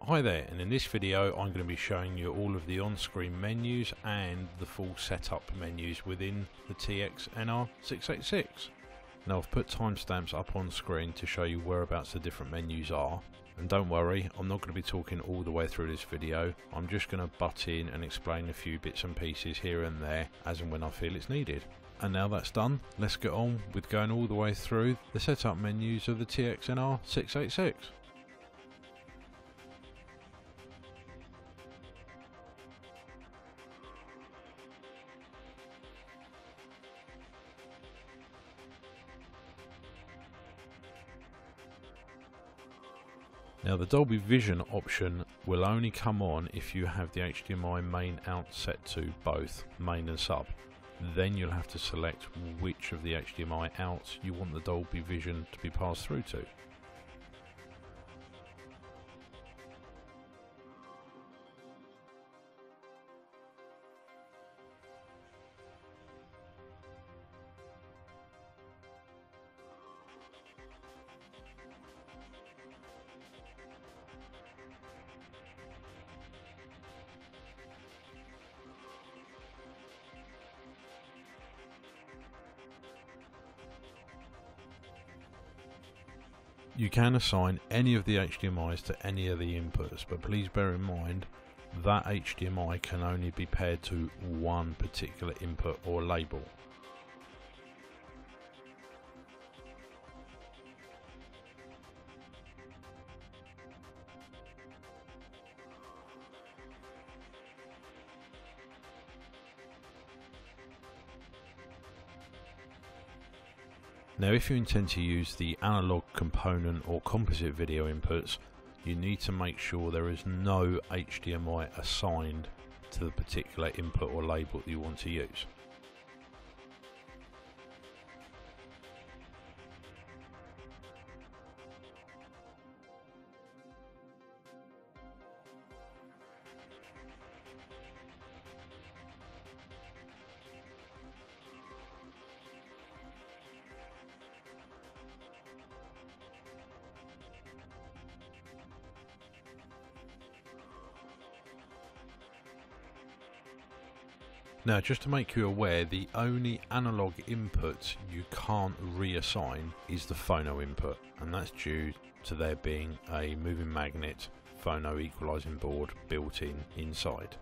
Hi there, and in this video I'm going to be showing you all of the on-screen menus and the full setup menus within the TX-NR686. Now I've put timestamps up on screen to show you whereabouts the different menus are, and don't worry, I'm not going to be talking all the way through this video. I'm just going to butt in and explain a few bits and pieces here and there as and when I feel it's needed. And now that's done, let's get on with going all the way through the setup menus of the TX-NR686. Now the Dolby Vision option will only come on if you have the HDMI main out set to both main and sub. Then you'll have to select which of the HDMI outs you want the Dolby Vision to be passed through to. You can assign any of the HDMIs to any of the inputs, but please bear in mind that HDMI can only be paired to one particular input or label. Now if you intend to use the analog component or composite video inputs, you need to make sure there is no HDMI assigned to the particular input or label that you want to use. Now just to make you aware, the only analog input you can't reassign is the phono input, and that's due to there being a moving magnet phono equalizing board built in inside.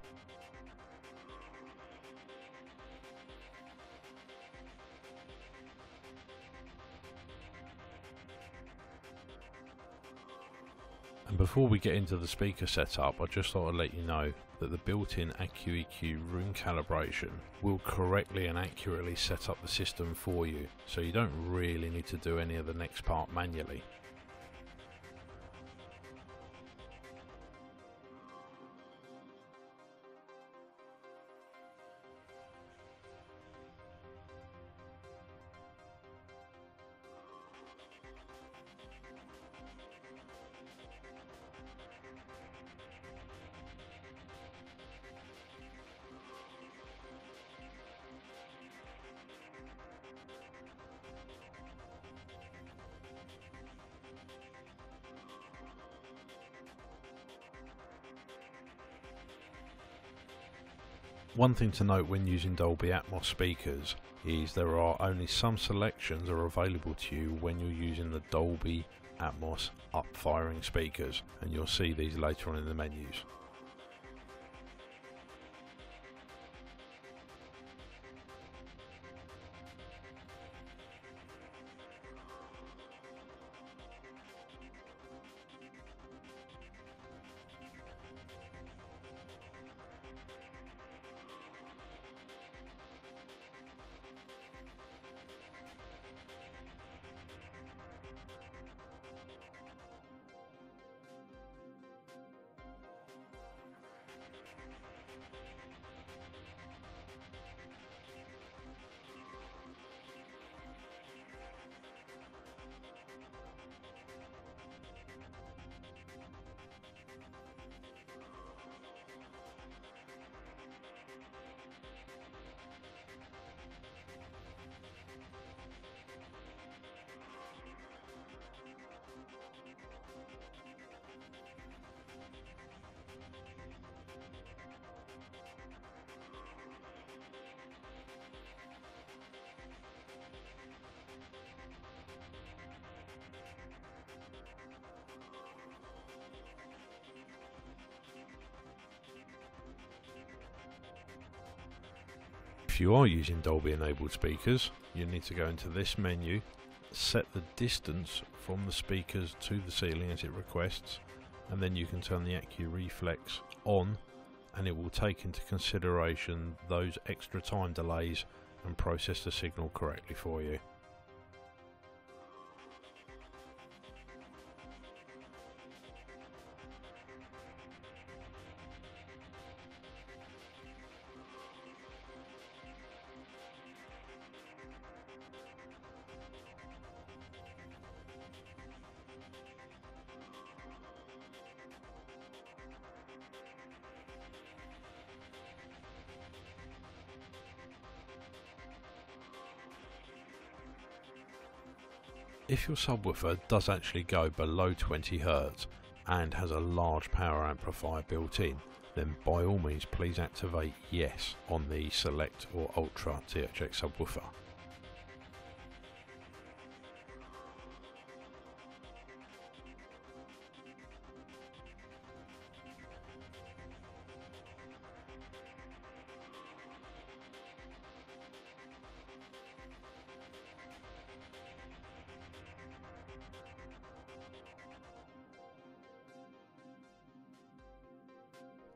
And before we get into the speaker setup, I just thought I'd let you know that the built-in AccuEQ room calibration will correctly and accurately set up the system for you, so you don't really need to do any of the next part manually. One thing to note when using Dolby Atmos speakers is there are only some selections are available to you when you're using the Dolby Atmos up-firing speakers, and you'll see these later on in the menus. If you are using Dolby enabled speakers, you need to go into this menu, set the distance from the speakers to the ceiling as it requests, and then you can turn the AccuReflex on, and it will take into consideration those extra time delays and process the signal correctly for you. If your subwoofer does actually go below 20 Hz and has a large power amplifier built in, then by all means please activate yes on the Select or Ultra THX subwoofer.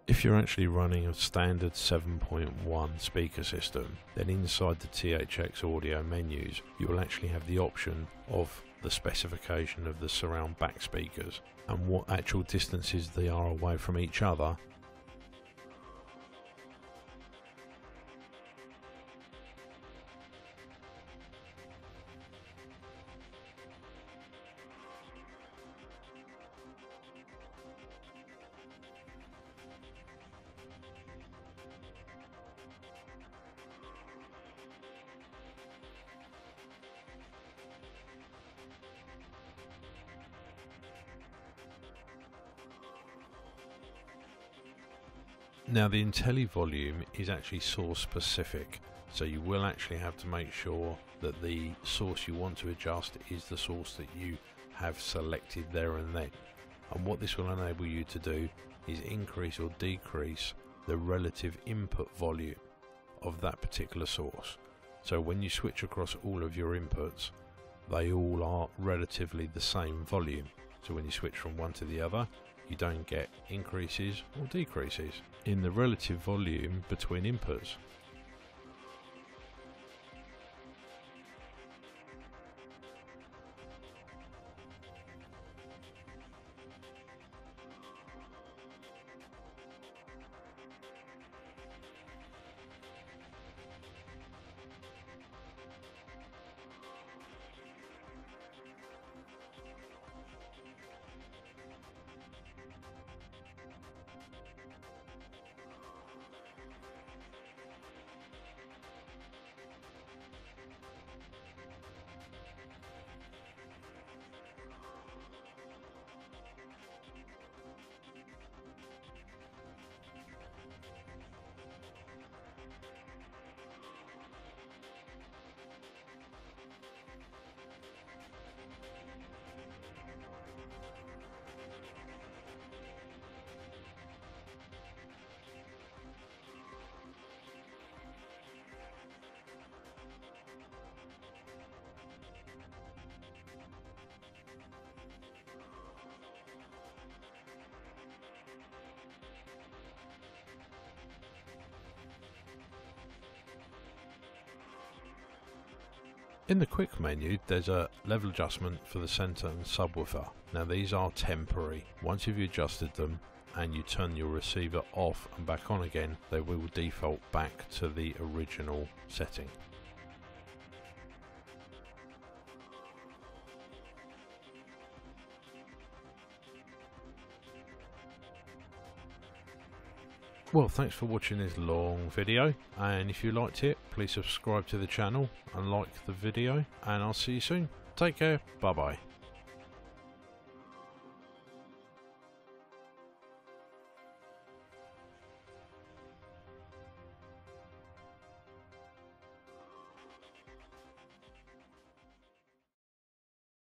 If you're actually running a standard 7.1 speaker system, then inside the THX audio menus you will actually have the option of the specification of the surround back speakers and what actual distances they are away from each other. Now the IntelliVolume is actually source specific, so you will actually have to make sure that the source you want to adjust is the source that you have selected there and then. And what this will enable you to do is increase or decrease the relative input volume of that particular source. So when you switch across all of your inputs, they all are relatively the same volume. So when you switch from one to the other, you don't get increases or decreases in the relative volume between inputs. In the quick menu there's a level adjustment for the centre and subwoofer. Now these are temporary. Once you've adjusted them and you turn your receiver off and back on again, they will default back to the original setting. Well, thanks for watching this long video, and if you liked it, please subscribe to the channel and like the video, and I'll see you soon. Take care, bye bye.